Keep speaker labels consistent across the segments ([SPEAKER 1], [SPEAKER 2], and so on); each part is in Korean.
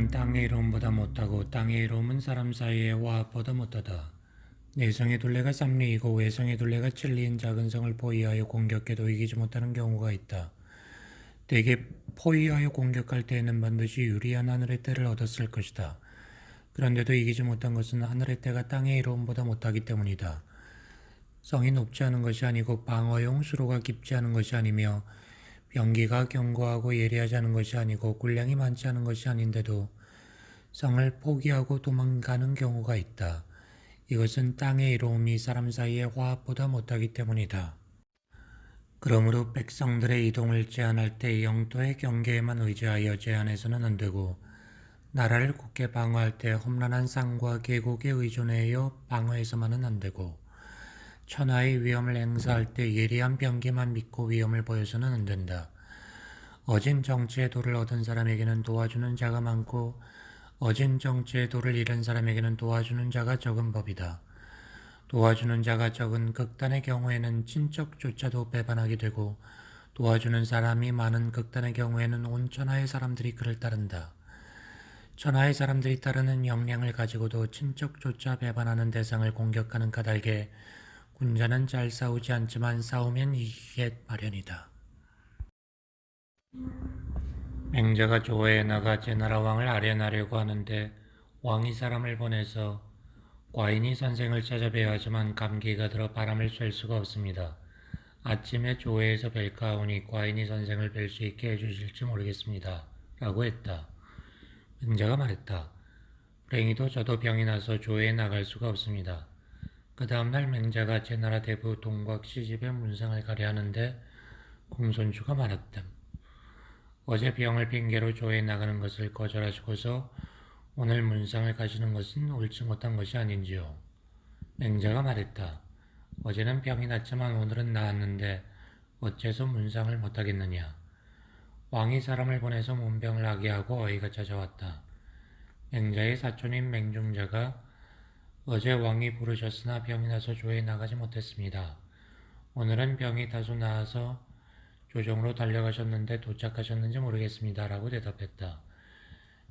[SPEAKER 1] 사람은 땅의 이로움보다 못하고 땅의 이로움은 사람 사이의 화합보다 못하다. 내성의 둘레가 삼리이고 외성의 둘레가 칠리인 작은 성을 포위하여 공격해도 이기지 못하는 경우가 있다. 대개 포위하여 공격할 때에는 반드시 유리한 하늘의 때를 얻었을 것이다. 그런데도 이기지 못한 것은 하늘의 때가 땅의 이로움보다 못하기 때문이다. 성이 높지 않은 것이 아니고 방어용 수로가 깊지 않은 것이 아니며 병기가 견고하고 예리하지 않은 것이 아니고 군량이 많지 않은 것이 아닌데도 성을 포기하고 도망가는 경우가 있다. 이것은 땅의 이로움이 사람 사이의 화합보다 못하기 때문이다. 그러므로 백성들의 이동을 제한할 때 영토의 경계에만 의지하여 제한해서는 안 되고 나라를 굳게 방어할 때 험난한 산과 계곡에 의존하여 방어해서만은 안 되고 천하의 위험을 행사할 때 예리한 병기만 믿고 위험을 보여서는 안 된다. 어진 정치의 도를 얻은 사람에게는 도와주는 자가 많고 어진 정치의 도를 잃은 사람에게는 도와주는 자가 적은 법이다. 도와주는 자가 적은 극단의 경우에는 친척조차도 배반하게 되고 도와주는 사람이 많은 극단의 경우에는 온 천하의 사람들이 그를 따른다. 천하의 사람들이 따르는 역량을 가지고도 친척조차 배반하는 대상을 공격하는 까닭에 군자는 잘 싸우지 않지만 싸우면 이기게 마련이다. 맹자가 조회에 나가 제나라 왕을 아련하려고 하는데 왕이 사람을 보내서 과인이 선생을 찾아뵈야 하지만 감기가 들어 바람을 쐴 수가 없습니다. 아침에 조회에서 뵐까 하오니 과인이 선생을 뵐 수 있게 해주실지 모르겠습니다. 라고 했다. 맹자가 말했다. 불행히도 저도 병이 나서 조회에 나갈 수가 없습니다. 그 다음날 맹자가 제나라 대부 동곽 시집에 문상을 가려 하는데 공손주가 말했다. 어제 병을 핑계로 조회에 나가는 것을 거절하시고서 오늘 문상을 가시는 것은 옳지 못한 것이 아닌지요. 맹자가 말했다. 어제는 병이 났지만 오늘은 나았는데 어째서 문상을 못하겠느냐. 왕이 사람을 보내서 문병을 하게 하고 어이가 찾아왔다. 맹자의 사촌인 맹중자가 어제 왕이 부르셨으나 병이 나서 조회에 나가지 못했습니다. 오늘은 병이 다소 나아서 조정으로 달려가셨는데 도착하셨는지 모르겠습니다. 라고 대답했다.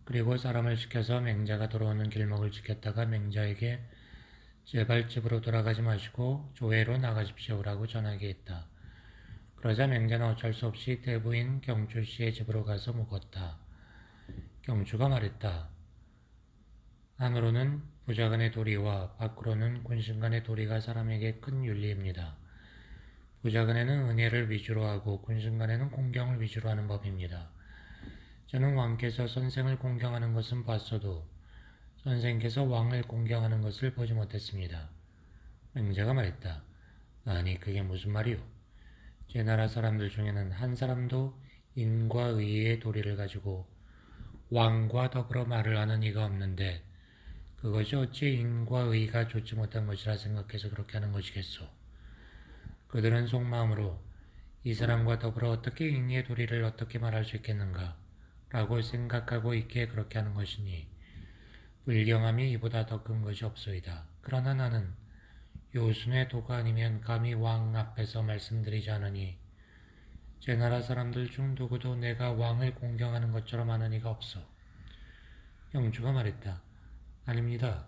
[SPEAKER 1] 그리고 사람을 시켜서 맹자가 돌아오는 길목을 지켰다가 맹자에게 제발 집으로 돌아가지 마시고 조회로 나가십시오. 라고 전하게 했다. 그러자 맹자는 어쩔 수 없이 대부인 경추씨의 집으로 가서 묵었다. 경추가 말했다. 안으로는 부자간의 도리와 밖으로는 군신간의 도리가 사람에게 큰 윤리입니다. 부자간에는 은혜를 위주로 하고 군신간에는 공경을 위주로 하는 법입니다. 저는 왕께서 선생을 공경하는 것은 봤어도 선생께서 왕을 공경하는 것을 보지 못했습니다. 맹자가 말했다. 아니 그게 무슨 말이오? 제 나라 사람들 중에는 한 사람도 인과 의의 도리를 가지고 왕과 더불어 말을 하는 이가 없는데 그것이 어찌 인과 의가 좋지 못한 것이라 생각해서 그렇게 하는 것이겠소. 그들은 속마음으로 이 사람과 더불어 어떻게 인의 도리를 어떻게 말할 수 있겠는가 라고 생각하고 있기에 그렇게 하는 것이니 불경함이 이보다 더 큰 것이 없소이다. 그러나 나는 요순의 도가 아니면 감히 왕 앞에서 말씀드리지 않으니 제 나라 사람들 중 누구도 내가 왕을 공경하는 것처럼 하는 이가 없어. 영주가 말했다. 아닙니다.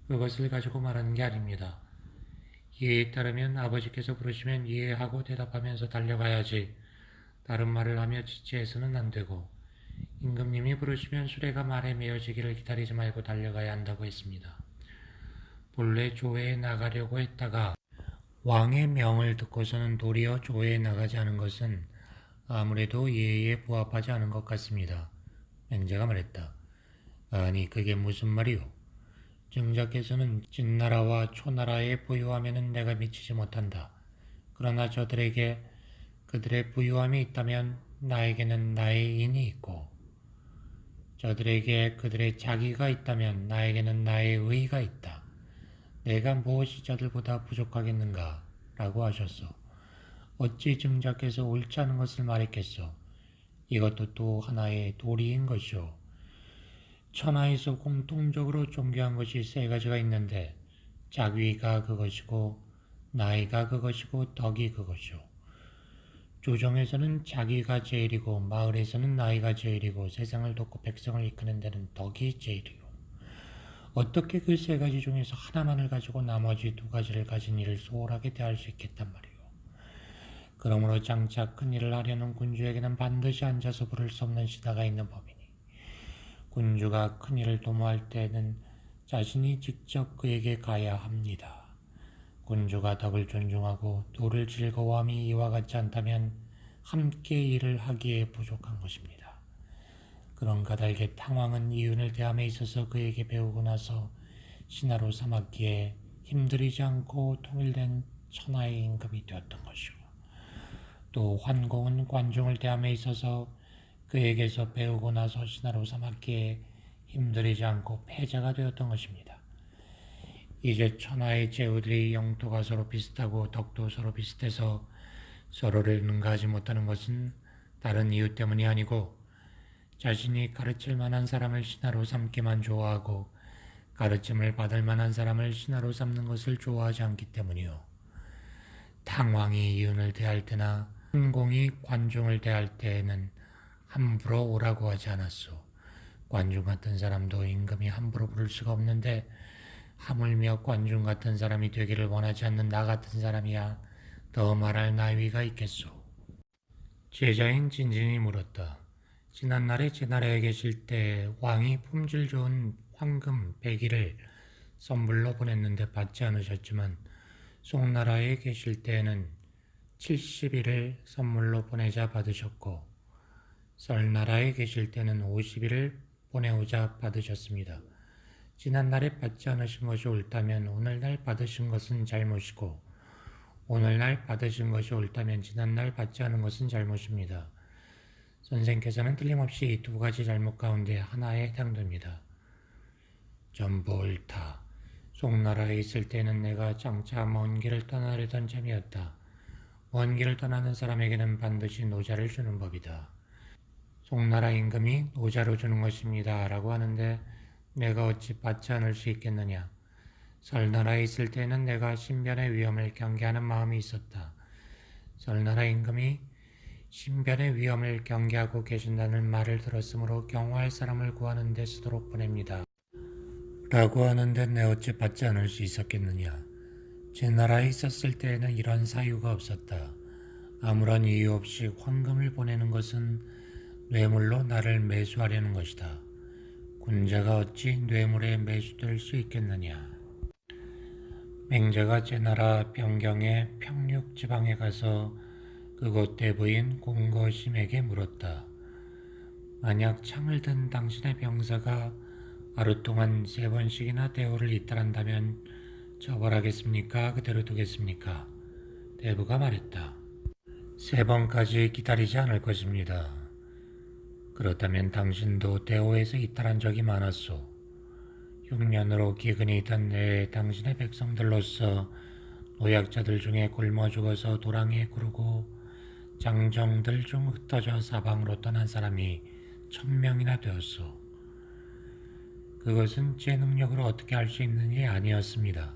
[SPEAKER 1] 그것을 가지고 말하는 게 아닙니다. 이해에 따르면 아버지께서 부르시면 이해하고 대답하면서 달려가야지 다른 말을 하며 지체해서는 안 되고 임금님이 부르시면 수레가 말에 메어지기를 기다리지 말고 달려가야 한다고 했습니다. 본래 조회에 나가려고 했다가 왕의 명을 듣고서는 도리어 조회에 나가지 않은 것은 아무래도 예의에 부합하지 않은 것 같습니다. 맹자가 말했다. 아니 그게 무슨 말이오? 증자께서는 진나라와 초나라의 부유함에는 내가 미치지 못한다. 그러나 저들에게 그들의 부유함이 있다면 나에게는 나의 인이 있고 저들에게 그들의 자기가 있다면 나에게는 나의 의가 있다. 내가 무엇이 저들보다 부족하겠는가? 라고 하셨소. 어찌 증자께서 옳지 않은 것을 말했겠소? 이것도 또 하나의 도리인 것이오. 천하에서 공통적으로 존귀한 것이 세 가지가 있는데 자귀가 그것이고 나이가 그것이고 덕이 그것이오. 조정에서는 자기가 제일이고 마을에서는 나이가 제일이고 세상을 돕고 백성을 이끄는 데는 덕이 제일이고 어떻게 그 세 가지 중에서 하나만을 가지고 나머지 두 가지를 가진 이를 소홀하게 대할 수 있겠단 말이오. 그러므로 장차 큰 일을 하려는 군주에게는 반드시 앉아서 부를 수 없는 신하가 있는 법이니 군주가 큰 일을 도모할 때에는 자신이 직접 그에게 가야 합니다. 군주가 덕을 존중하고 도를 즐거워함이 이와 같지 않다면 함께 일을 하기에 부족한 것입니다. 그런 까닭에 탕왕은 이윤을 대함에 있어서 그에게 배우고 나서 신하로 삼았기에 힘들이지 않고 통일된 천하의 임금이 되었던 것이고 또 환공은 관중을 대함에 있어서 그에게서 배우고 나서 신하로 삼았기에 힘들이지 않고 패자가 되었던 것입니다. 이제 천하의 제후들이 영토가 서로 비슷하고 덕도 서로 비슷해서 서로를 능가하지 못하는 것은 다른 이유 때문이 아니고 자신이 가르칠 만한 사람을 신하로 삼기만 좋아하고 가르침을 받을 만한 사람을 신하로 삼는 것을 좋아하지 않기 때문이요. 탕왕이 이윤을 대할 때나 hun공이 관중을 대할 때에는 함부로 오라고 하지 않았소. 관중 같은 사람도 임금이 함부로 부를 수가 없는데 하물며 관중 같은 사람이 되기를 원하지 않는 나 같은 사람이야 더 말할 나위가 있겠소. 제자인 진진이 물었다. 지난날에 제 나라에 계실 때 왕이 품질 좋은 황금 100일을 선물로 보냈는데 받지 않으셨지만 송나라에 계실 때에는 70일을 선물로 보내자 받으셨고 썰나라에 계실 때는 50일을 보내오자 받으셨습니다. 지난날에 받지 않으신 것이 옳다면 오늘날 받으신 것은 잘못이고 오늘날 받으신 것이 옳다면 지난날 받지 않은 것은 잘못입니다. 선생께서는 틀림없이 이 두 가지 잘못 가운데 하나에 해당됩니다. 전부 옳다. 송나라에 있을 때는 내가 장차 먼 길을 떠나려던 참이었다. 먼 길을 떠나는 사람에게는 반드시 노자를 주는 법이다. 송나라 임금이 노자로 주는 것입니다. 라고 하는데 내가 어찌 받지 않을 수 있겠느냐. 설나라에 있을 때는 내가 신변의 위험을 경계하는 마음이 있었다. 설나라 임금이 신변의 위험을 경계하고 계신다는 말을 들었으므로 경호할 사람을 구하는 데 쓰도록 보냅니다. 라고 하는데 내 어찌 받지 않을 수 있었겠느냐. 제 나라에 있었을 때에는 이런 사유가 없었다. 아무런 이유 없이 황금을 보내는 것은 뇌물로 나를 매수하려는 것이다. 군자가 어찌 뇌물에 매수될 수 있겠느냐. 맹자가 제 나라 변경의 평륙 지방에 가서 그곳 대부인 공거심에게 물었다. 만약 창을 든 당신의 병사가 하루 동안 3번씩이나 대우를 이탈한다면 처벌하겠습니까? 그대로 두겠습니까? 대부가 말했다. 3번까지 기다리지 않을 것입니다. 그렇다면 당신도 대우에서 이탈한 적이 많았소. 6년으로 기근이 있던 내에 당신의 백성들로서 노약자들 중에 굶어 죽어서 도랑에 구르고 장정들 중 흩어져 사방으로 떠난 사람이 1000명이나 되었소. 그것은 제 능력으로 어떻게 할 수 있는 일이 아니었습니다.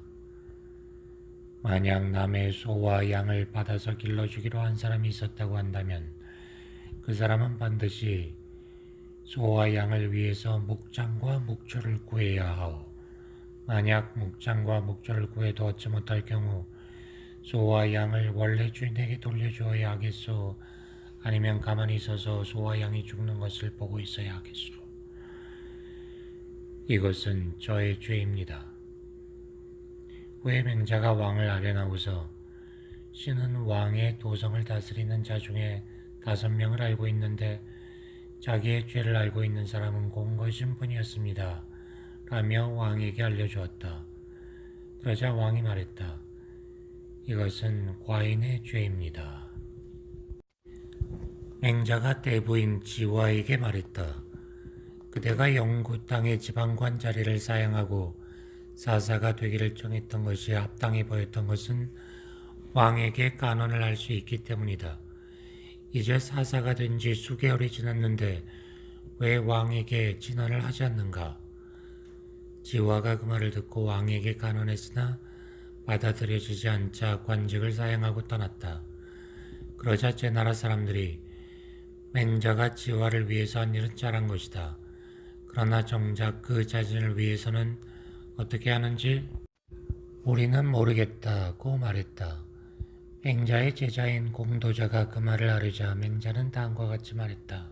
[SPEAKER 1] 만약 남의 소와 양을 받아서 길러주기로 한 사람이 있었다고 한다면 그 사람은 반드시 소와 양을 위해서 목장과 목초를 구해야 하오. 만약 목장과 목초를 구해도 얻지 못할 경우 소와 양을 원래 주인에게 돌려주어야 하겠소. 아니면 가만히 있어서 소와 양이 죽는 것을 보고 있어야 하겠소. 이것은 저의 죄입니다. 후에 맹자가 왕을 아련하고서 신은 왕의 도성을 다스리는 자 중에 5명을 알고 있는데 자기의 죄를 알고 있는 사람은 공거신 분이었습니다. 라며 왕에게 알려주었다. 그러자 왕이 말했다. 이것은 과인의 죄입니다. 맹자가 대부인 지화에게 말했다. 그대가 영구 땅의 지방관 자리를 사양하고 사사가 되기를 정했던 것이 합당해 보였던 것은 왕에게 간언을 할 수 있기 때문이다. 이제 사사가 된 지 수개월이 지났는데 왜 왕에게 진언을 하지 않는가? 지화가 그 말을 듣고 왕에게 간언했으나 받아들여지지 않자 관직을 사양하고 떠났다. 그러자 제 나라 사람들이 맹자가 지화를 위해서 한 일은 잘한 것이다. 그러나 정작 그 자신을 위해서는 어떻게 하는지 우리는 모르겠다고 말했다. 맹자의 제자인 공도자가 그 말을 아뢰자 맹자는 다음과 같이 말했다.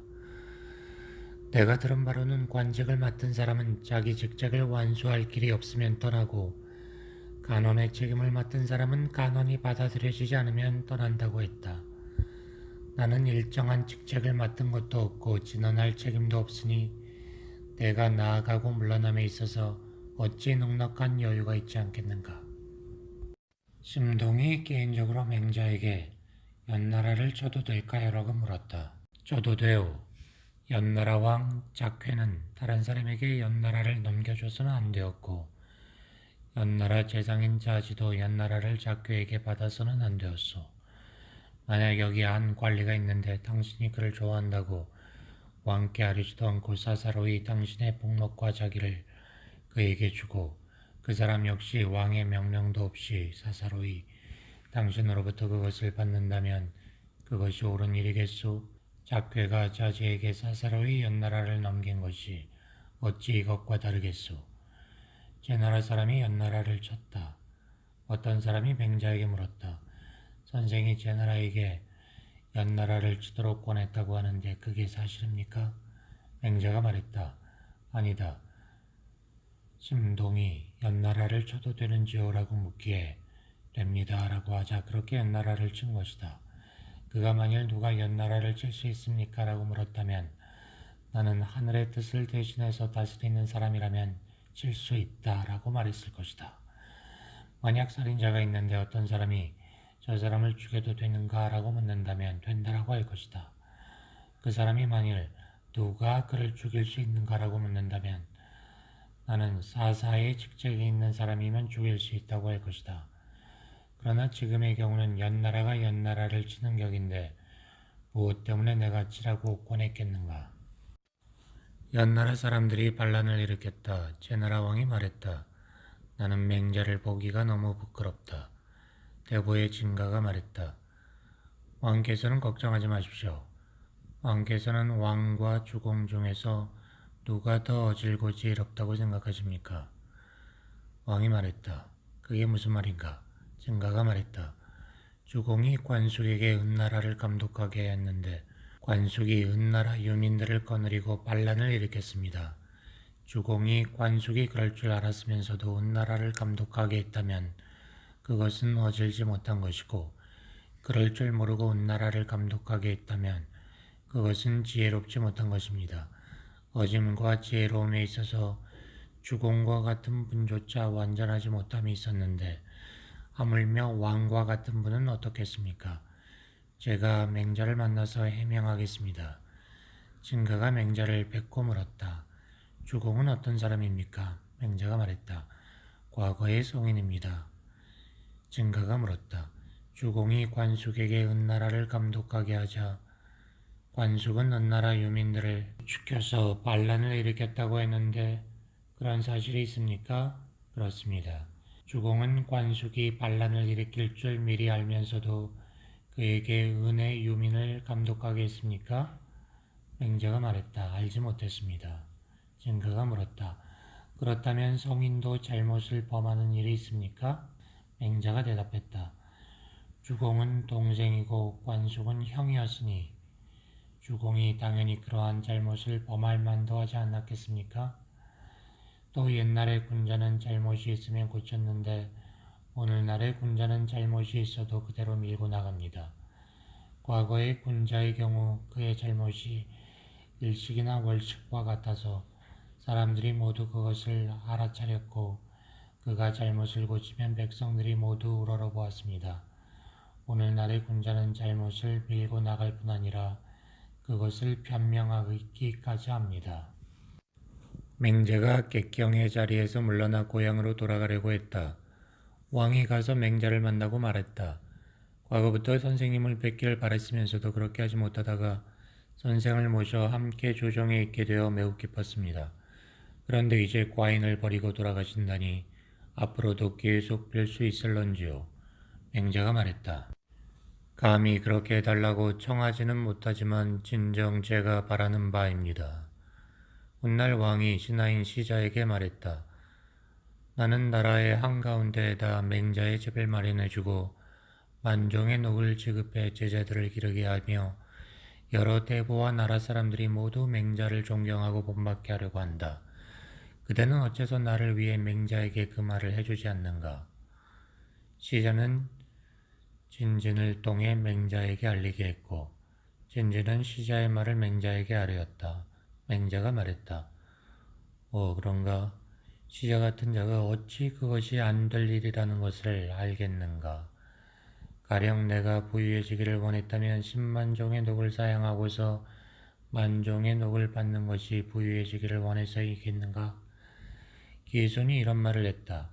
[SPEAKER 1] 내가 들은 바로는 관직을 맡은 사람은 자기 직책을 완수할 길이 없으면 떠나고 간원의 책임을 맡은 사람은 간원이 받아들여지지 않으면 떠난다고 했다. 나는 일정한 직책을 맡은 것도 없고 진언할 책임도 없으니 내가 나아가고 물러남에 있어서 어찌 넉넉한 여유가 있지 않겠는가. 심동이 개인적으로 맹자에게 연나라를 쳐도 될까요라고 물었다. 쳐도 돼요. 연나라 왕 작회는 다른 사람에게 연나라를 넘겨줘서는 안 되었고 연나라 재상인 자지도 연나라를 작회에게 받아서는 안 되었소. 만약 여기 한 관리가 있는데 당신이 그를 좋아한다고 왕께 아뢰지도 않고 사사로이 당신의 복목과 자기를 그에게 주고 그 사람 역시 왕의 명령도 없이 사사로이 당신으로부터 그것을 받는다면 그것이 옳은 일이겠소? 작괴가 자지에게 사사로이 연나라를 넘긴 것이 어찌 이것과 다르겠소? 제 나라 사람이 연나라를 쳤다. 어떤 사람이 맹자에게 물었다. 선생이 제 나라에게 연나라를 치도록 권했다고 하는데 그게 사실입니까? 맹자가 말했다. 아니다. 심동이 연나라를 쳐도 되는지요? 라고 묻기에 됩니다. 라고 하자 그렇게 연나라를 친 것이다. 그가 만일 누가 연나라를 칠 수 있습니까? 라고 물었다면 나는 하늘의 뜻을 대신해서 다스리는 사람이라면 칠 수 있다. 라고 말했을 것이다. 만약 살인자가 있는데 어떤 사람이 저 사람을 죽여도 되는가? 라고 묻는다면 된다라고 할 것이다. 그 사람이 만일 누가 그를 죽일 수 있는가? 라고 묻는다면 나는 사사의 직책에 있는 사람이면 죽일 수 있다고 할 것이다. 그러나 지금의 경우는 연나라가 연나라를 치는 격인데 무엇 때문에 내가 치라고 권했겠는가? 연나라 사람들이 반란을 일으켰다. 제나라 왕이 말했다. 나는 맹자를 보기가 너무 부끄럽다. 대보의 진가가 말했다. 왕께서는 걱정하지 마십시오. 왕께서는 왕과 주공 중에서 누가 더 어질고지럽다고 생각하십니까? 왕이 말했다. 그게 무슨 말인가? 진가가 말했다. 주공이 관숙에게 은나라를 감독하게 했는데 관숙이 은나라 유민들을 거느리고 반란을 일으켰습니다. 주공이 관숙이 그럴 줄 알았으면서도 은나라를 감독하게 했다면 그것은 어질지 못한 것이고 그럴 줄 모르고 은나라를 감독하게 했다면 그것은 지혜롭지 못한 것입니다. 어짐과 지혜로움에 있어서 주공과 같은 분조차 완전하지 못함이 있었는데 하물며 왕과 같은 분은 어떻겠습니까? 제가 맹자를 만나서 해명하겠습니다. 진가가 맹자를 뵙고 물었다. 주공은 어떤 사람입니까? 맹자가 말했다. 과거의 성인입니다. 진가가 물었다. 주공이 관숙에게 은나라를 감독하게 하자 관숙은 은나라 유민들을 죽여서 반란을 일으켰다고 했는데 그런 사실이 있습니까? 그렇습니다. 주공은 관숙이 반란을 일으킬 줄 미리 알면서도 그에게 은의 유민을 감독하게 했습니까? 맹자가 말했다. 알지 못했습니다. 진가가 물었다. 그렇다면 성인도 잘못을 범하는 일이 있습니까? 맹자가 대답했다. 주공은 동생이고 관숙은 형이었으니 주공이 당연히 그러한 잘못을 범할 만도 하지 않았겠습니까? 또 옛날에 군자는 잘못이 있으면 고쳤는데 오늘날의 군자는 잘못이 있어도 그대로 밀고 나갑니다. 과거의 군자의 경우 그의 잘못이 일식이나 월식과 같아서 사람들이 모두 그것을 알아차렸고 그가 잘못을 고치면 백성들이 모두 우러러보았습니다. 오늘날의 군자는 잘못을 밀고 나갈 뿐 아니라 그것을 변명하기까지 합니다. 맹자가 객경의 자리에서 물러나 고향으로 돌아가려고 했다. 왕이 가서 맹자를 만나고 말했다. 과거부터 선생님을 뵙기를 바랬으면서도 그렇게 하지 못하다가 선생을 모셔 함께 조정에 있게 되어 매우 기뻤습니다. 그런데 이제 과인을 버리고 돌아가신다니 앞으로도 계속 뵐 수 있을런지요? 맹자가 말했다. 감히 그렇게 해달라고 청하지는 못하지만 진정 제가 바라는 바입니다. 훗날 왕이 신하인 시자에게 말했다. 나는 나라의 한가운데에다 맹자의 집을 마련해주고 만종의 녹을 지급해 제자들을 기르게 하며 여러 대부와 나라 사람들이 모두 맹자를 존경하고 본받게 하려고 한다. 그대는 어째서 나를 위해 맹자에게 그 말을 해주지 않는가? 시자는 진진을 통해 맹자에게 알리게 했고 진진은 시자의 말을 맹자에게 아뢰었다. 맹자가 말했다. 그런가? 시자 같은 자가 어찌 그것이 안 될 일이라는 것을 알겠는가? 가령 내가 부유해지기를 원했다면 10만 종의 녹을 사양하고서 만종의 녹을 받는 것이 부유해지기를 원해서이겠는가? 기손이 이런 말을 했다.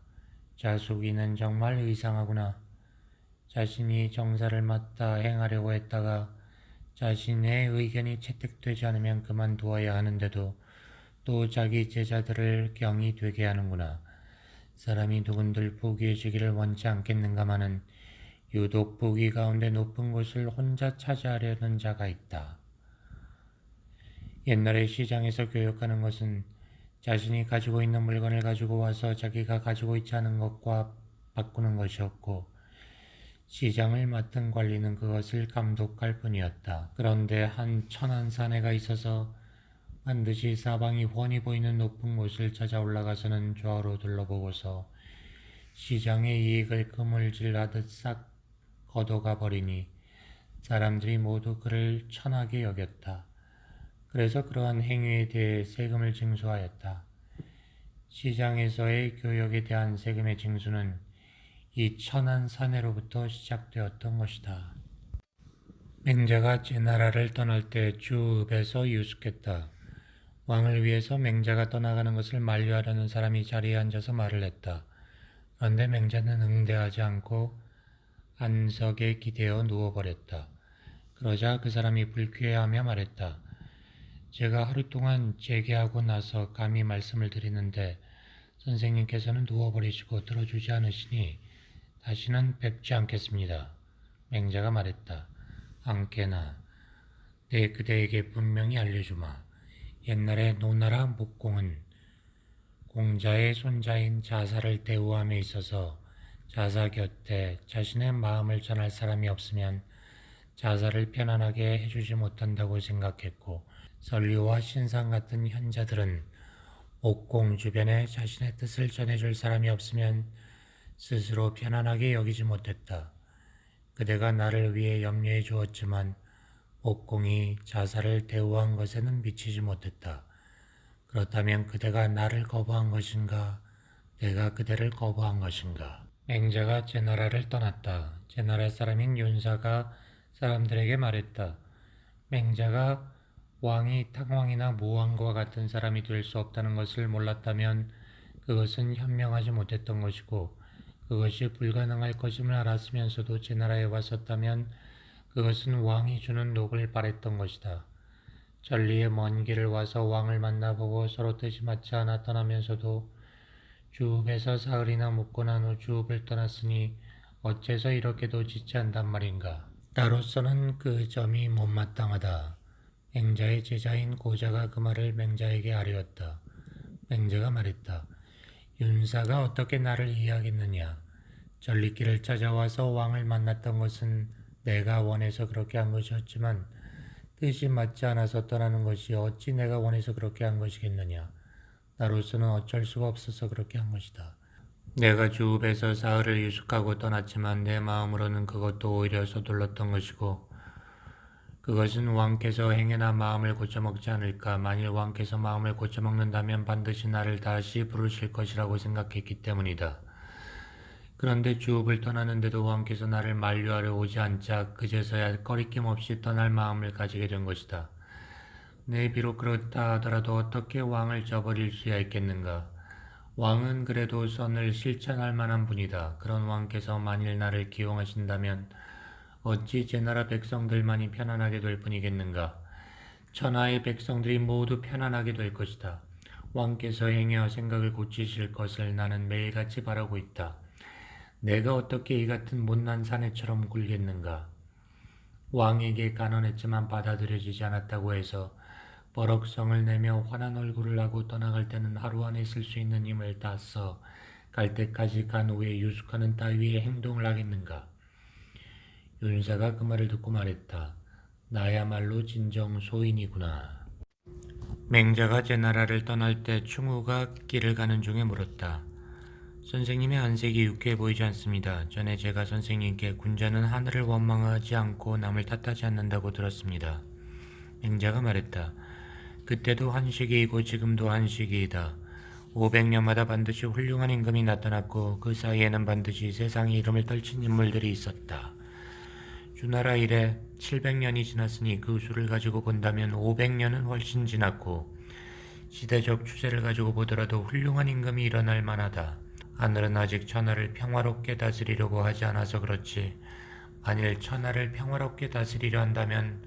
[SPEAKER 1] 자숙이는 정말 의상하구나. 자신이 정사를 맡아 행하려고 했다가 자신의 의견이 채택되지 않으면 그만두어야 하는데도 또 자기 제자들을 경이 되게 하는구나. 사람이 누군들 부귀해지기를 원치 않겠는가마는 유독 부귀 가운데 높은 곳을 혼자 차지하려는 자가 있다. 옛날에 시장에서 교역하는 것은 자신이 가지고 있는 물건을 가지고 와서 자기가 가지고 있지 않은 것과 바꾸는 것이었고 시장을 맡은 관리는 그것을 감독할 뿐이었다. 그런데 한 천한 사내가 있어서 반드시 사방이 훤히 보이는 높은 곳을 찾아 올라가서는 좌우로 둘러보고서 시장의 이익을 그물질하듯 싹 걷어가 버리니 사람들이 모두 그를 천하게 여겼다. 그래서 그러한 행위에 대해 세금을 징수하였다. 시장에서의 교역에 대한 세금의 징수는 이 천한 사내로부터 시작되었던 것이다. 맹자가 제나라를 떠날 때 주읍에서 유숙했다. 왕을 위해서 맹자가 떠나가는 것을 만류하려는 사람이 자리에 앉아서 말을 했다. 그런데 맹자는 응대하지 않고 안석에 기대어 누워버렸다. 그러자 그 사람이 불쾌해하며 말했다. 제가 하루 동안 재개하고 나서 감히 말씀을 드리는데 선생님께서는 누워버리시고 들어주지 않으시니 다시는 뵙지 않겠습니다. 맹자가 말했다. 안깨나 내 그대에게 분명히 알려주마. 옛날에 노나라 목공은 공자의 손자인 자사를 대우함에 있어서 자사 곁에 자신의 마음을 전할 사람이 없으면 자사를 편안하게 해주지 못한다고 생각했고 설리와 신상 같은 현자들은 목공 주변에 자신의 뜻을 전해줄 사람이 없으면 스스로 편안하게 여기지 못했다. 그대가 나를 위해 염려해 주었지만 목공이 자사를 대우한 것에는 미치지 못했다. 그렇다면 그대가 나를 거부한 것인가? 내가 그대를 거부한 것인가? 맹자가 제나라를 떠났다. 제나라 사람인 윤사가 사람들에게 말했다. 맹자가 왕이 탕왕이나 모왕과 같은 사람이 될 수 없다는 것을 몰랐다면 그것은 현명하지 못했던 것이고 그것이 불가능할 것임을 알았으면서도 제나라에 왔었다면 그것은 왕이 주는 녹을 바랬던 것이다. 전리의 먼 길을 와서 왕을 만나보고 서로 뜻이 맞지 않아 떠나면서도 주읍에서 사흘이나 묵고 난 후 주읍을 떠났으니 어째서 이렇게도 지체한단 말인가. 나로서는 그 점이 못마땅하다. 맹자의 제자인 고자가 그 말을 맹자에게 아뢰었다. 맹자가 말했다. 윤사가 어떻게 나를 이해하겠느냐. 전리길을 찾아와서 왕을 만났던 것은 내가 원해서 그렇게 한 것이었지만 뜻이 맞지 않아서 떠나는 것이 어찌 내가 원해서 그렇게 한 것이겠느냐. 나로서는 어쩔 수가 없어서 그렇게 한 것이다. 내가 주읍에서 사흘을 유숙하고 떠났지만 내 마음으로는 그것도 오히려 서둘렀던 것이고 그것은 왕께서 행여나 마음을 고쳐먹지 않을까. 만일 왕께서 마음을 고쳐먹는다면 반드시 나를 다시 부르실 것이라고 생각했기 때문이다. 그런데 주읍을 떠나는데도 왕께서 나를 만류하러 오지 않자 그제서야 꺼리낌 없이 떠날 마음을 가지게 된 것이다. 내 비록 그렇다 하더라도 어떻게 왕을 저버릴 수야 있겠는가. 왕은 그래도 선을 실천할 만한 분이다. 그런 왕께서 만일 나를 기용하신다면 어찌 제 나라 백성들만이 편안하게 될 뿐이겠는가. 천하의 백성들이 모두 편안하게 될 것이다. 왕께서 행여 생각을 고치실 것을 나는 매일같이 바라고 있다. 내가 어떻게 이 같은 못난 사내처럼 굴겠는가. 왕에게 간언했지만 받아들여지지 않았다고 해서 버럭성을 내며 환한 얼굴을 하고 떠나갈 때는 하루 안에 쓸 수 있는 힘을 다 써 갈 때까지 간 후에 유숙하는 따위의 행동을 하겠는가? 윤사가 그 말을 듣고 말했다. 나야말로 진정 소인이구나. 맹자가 제 나라를 떠날 때 충우가 길을 가는 중에 물었다. 선생님의 안색이 유쾌해 보이지 않습니다. 전에 제가 선생님께 군자는 하늘을 원망하지 않고 남을 탓하지 않는다고 들었습니다. 맹자가 말했다. 그때도 한 시기이고 지금도 한 시기이다. 500년마다 반드시 훌륭한 임금이 나타났고 그 사이에는 반드시 세상의 이름을 떨친 인물들이 있었다. 주나라 이래 700년이 지났으니 그 수를 가지고 본다면 500년은 훨씬 지났고 시대적 추세를 가지고 보더라도 훌륭한 임금이 일어날 만하다. 하늘은 아직 천하를 평화롭게 다스리려고 하지 않아서 그렇지. 만일 천하를 평화롭게 다스리려 한다면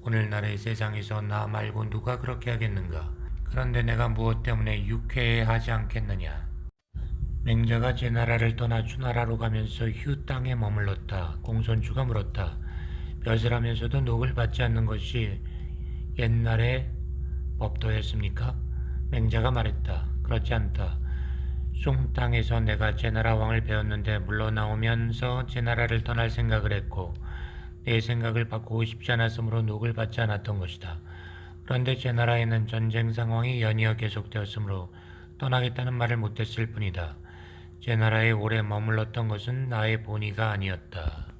[SPEAKER 1] 오늘날의 세상에서 나 말고 누가 그렇게 하겠는가? 그런데 내가 무엇 때문에 유쾌해하지 않겠느냐? 맹자가 제 나라를 떠나 주나라로 가면서 휴 땅에 머물렀다. 공손주가 물었다. 벼슬 하면서도 녹을 받지 않는 것이 옛날의 법도였습니까? 맹자가 말했다. 그렇지 않다. 숭 땅에서 내가 제나라 왕을 배웠는데 물러나오면서 제나라를 떠날 생각을 했고 내 생각을 바꾸고 싶지 않았으므로 녹을 받지 않았던 것이다. 그런데 제나라에는 전쟁 상황이 연이어 계속되었으므로 떠나겠다는 말을 못했을 뿐이다. 제나라에 오래 머물렀던 것은 나의 본의가 아니었다.